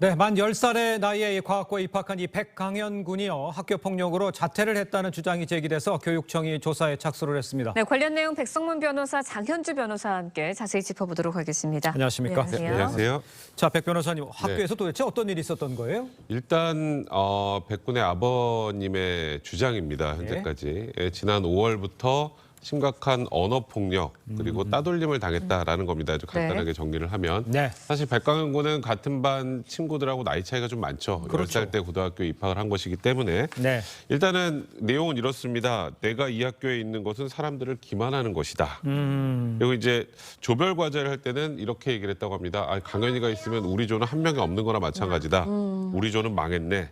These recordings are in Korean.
네, 만 10살의 나이에 과학고에 입학한 이 백강현 군이요. 학교 폭력으로 자퇴를 했다는 주장이 제기돼서 교육청이 조사에 착수를 했습니다. 네, 관련 내용 백성문 변호사, 장현주 변호사와 함께 자세히 짚어보도록 하겠습니다. 안녕하십니까? 네, 안녕하세요. 자, 백 변호사님, 학교에서 도대체 어떤 일이 있었던 거예요? 일단 백군의 아버님의 주장입니다. 현재까지. 지난 5월부터 심각한 언어 폭력 그리고 따돌림을 당했다라는 겁니다. 아주 간단하게 정리를 하면. 네. 사실 백강현 군은 같은 반 친구들하고 나이 차이가 좀 많죠. 그렇죠. 10살 때 고등학교에 입학을 한 것이기 때문에. 네. 일단은 내용은 이렇습니다. 내가 이 학교에 있는 것은 사람들을 기만하는 것이다. 그리고 이제 조별 과제를 할 때는 이렇게 얘기를 했다고 합니다. 아, 강현이가 있으면 우리 조는 한 명이 없는 거나 마찬가지다. 우리 조는 망했네.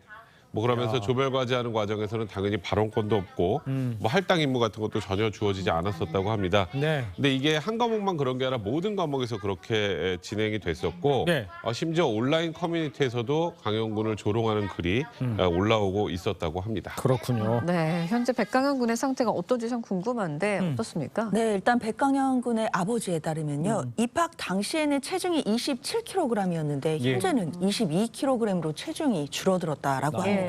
뭐 그러면서 조별 과제하는 과정에서는 당연히 발언권도 없고 뭐 할당 임무 같은 것도 전혀 주어지지 않았었다고 합니다. 네. 근데 이게 한 과목만 그런 게 아니라 모든 과목에서 그렇게 진행이 됐었고 네. 심지어 온라인 커뮤니티에서도 강현 군을 조롱하는 글이 올라오고 있었다고 합니다. 그렇군요. 네, 현재 백강현 군의 상태가 어떤지 참 궁금한데 어떻습니까? 네, 일단 백강현 군의 아버지에 따르면요. 입학 당시에는 체중이 27kg이었는데 예. 현재는 22kg으로 체중이 줄어들었다라고 합니다.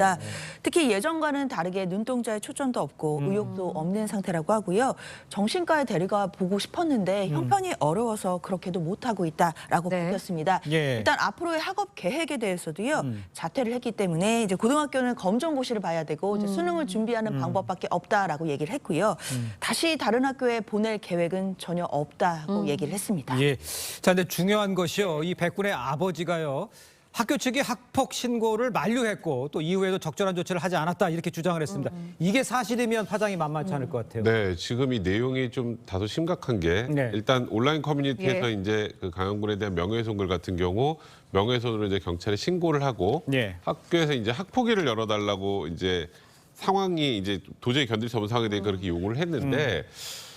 특히 예전과는 다르게 눈동자에 초점도 없고 의욕도 없는 상태라고 하고요. 정신과에 데려가 보고 싶었는데 형편이 어려워서 그렇게도 못하고 있다라고 네. 밝혔습니다. 예. 일단 앞으로의 학업 계획에 대해서도요. 자퇴를 했기 때문에 이제 고등학교는 검정고시를 봐야 되고 이제 수능을 준비하는 방법밖에 없다라고 얘기를 했고요. 다시 다른 학교에 보낼 계획은 전혀 없다고 얘기를 했습니다. 예. 자, 근데 중요한 것이요. 이 백군의 아버지가요. 학교 측이 학폭 신고를 만류했고 또 이후에도 적절한 조치를 하지 않았다 이렇게 주장을 했습니다. 이게 사실이면 파장이 만만치 않을 것 같아요. 네, 지금 이 내용이 좀 다소 심각한 게 네. 일단 온라인 커뮤니티에서 예. 이제 그 강현 군에 대한 명예훼손 글 같은 경우 명예훼손으로 이제 경찰에 신고를 하고 예. 학교에서 이제 학폭위를 열어달라고 이제 상황이 이제 도저히 견딜 수 없는 상황이 되니까 그렇게 요구를 했는데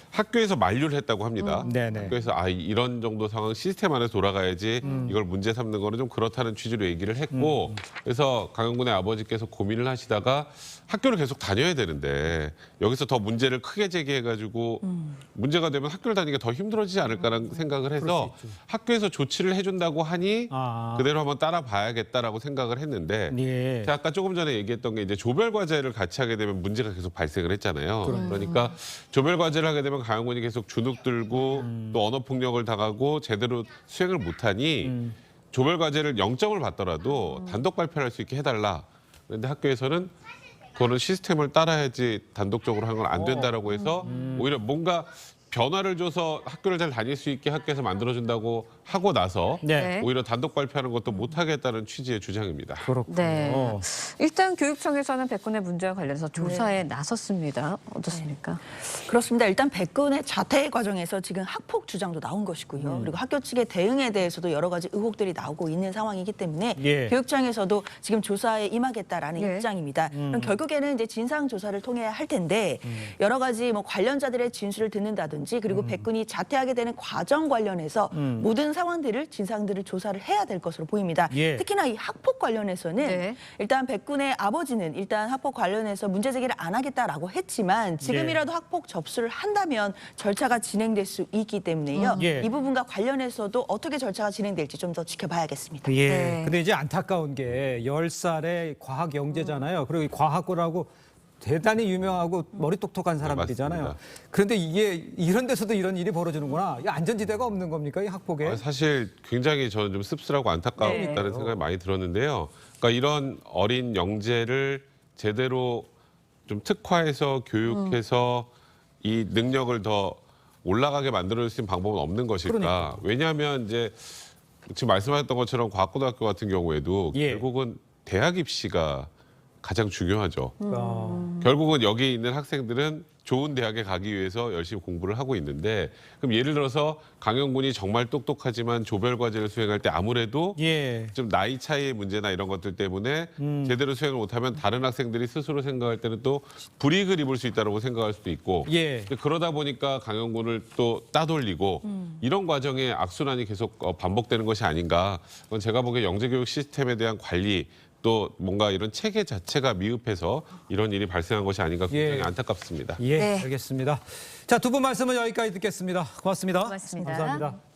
학교에서 만류를 했다고 합니다. 네네. 학교에서 이런 정도 상황 시스템 안에서 돌아가야지 이걸 문제 삼는 거는 좀 그렇다는 취지로 얘기를 했고 그래서 강현 군의 아버지께서 고민을 하시다가 학교를 계속 다녀야 되는데 여기서 더 문제를 크게 제기해가지고 문제가 되면 학교를 다니기가 더 힘들어지지 않을까라는 생각을 해서 학교에서 조치를 해준다고 하니 그대로 한번 따라봐야겠다라고 생각을 했는데 예. 제가 아까 조금 전에 얘기했던 게 이제 조별 과제를 같이 하게 되면 문제가 계속 발생을 했잖아요. 그러니까 조별 과제를 하게 되면 강현 군이 계속 주눅 들고 또 언어 폭력을 당하고 제대로 수행을 못하니 조별 과제를 0점을 받더라도 단독 발표를 할 수 있게 해달라. 그런데 학교에서는 그거는 시스템을 따라야지 단독적으로 하는 건 안 된다라고 해서 오히려 뭔가 변화를 줘서 학교를 잘 다닐 수 있게 학교에서 만들어준다고 하고 나서 네. 오히려 단독 발표하는 것도 못하겠다는 취지의 주장입니다. 그렇군요. 네. 일단 교육청에서는 백군의 문제와 관련해서 조사에 나섰습니다. 어떻습니까? 그렇습니다. 일단 백군의 자퇴 과정에서 지금 학폭 주장도 나온 것이고요. 그리고 학교 측의 대응에 대해서도 여러 가지 의혹들이 나오고 있는 상황이기 때문에 예. 교육청에서도 지금 조사에 임하겠다라는 예. 입장입니다. 그럼 결국에는 이제 진상 조사를 통해야 할 텐데 여러 가지 뭐 관련자들의 진술을 듣는다든지 그리고 백군이 자퇴하게 되는 과정 관련해서 모든 상황들을 진상들을 조사를 해야 될 것으로 보입니다. 예. 특히나 이 학폭 관련해서는 네. 일단 백군의 아버지는 일단 학폭 관련해서 문제 제기를 안 하겠다라고 했지만 지금이라도 학폭 접수를 한다면 절차가 진행될 수 있기 때문에요. 예. 이 부분과 관련해서도 어떻게 절차가 진행될지 좀 더 지켜봐야겠습니다. 예. 네. 근데 이제 안타까운 게 10살의 과학 영재잖아요. 그리고 이 과학고라고 대단히 유명하고 머리 똑똑한 사람들이잖아요. 맞습니다. 그런데 이게 이런 데서도 이런 일이 벌어지는구나. 이 안전지대가 없는 겁니까? 이 학폭에? 사실 굉장히 저는 좀 씁쓸하고 안타까웠다는 네. 생각이 많이 들었는데요. 그러니까 이런 어린 영재를 제대로 좀 특화해서 교육해서 이 능력을 더 올라가게 만들어줄 수 있는 방법은 없는 것일까? 그러니까요. 왜냐하면 이제 지금 말씀하셨던 것처럼 과학고등학교 같은 경우에도 예. 결국은 대학 입시가 가장 중요하죠. 아, 결국은 여기 있는 학생들은 좋은 대학에 가기 위해서 열심히 공부를 하고 있는데 그럼 예를 들어서 강현 군이 정말 똑똑하지만 조별 과제를 수행할 때 아무래도 예. 좀 나이 차이의 문제나 이런 것들 때문에 제대로 수행을 못하면 다른 학생들이 스스로 생각할 때는 또 불이익을 입을 수 있다고 생각할 수도 있고 예. 그러다 보니까 강현 군을 또 따돌리고 이런 과정에 악순환이 계속 반복되는 것이 아닌가. 그건 제가 보기에 영재교육 시스템에 대한 관리 또 뭔가 이런 체계 자체가 미흡해서 이런 일이 발생한 것이 아닌가 굉장히 예. 안타깝습니다. 예, 네. 알겠습니다. 자, 두 분 말씀은 여기까지 듣겠습니다. 고맙습니다. 고맙습니다. 감사합니다.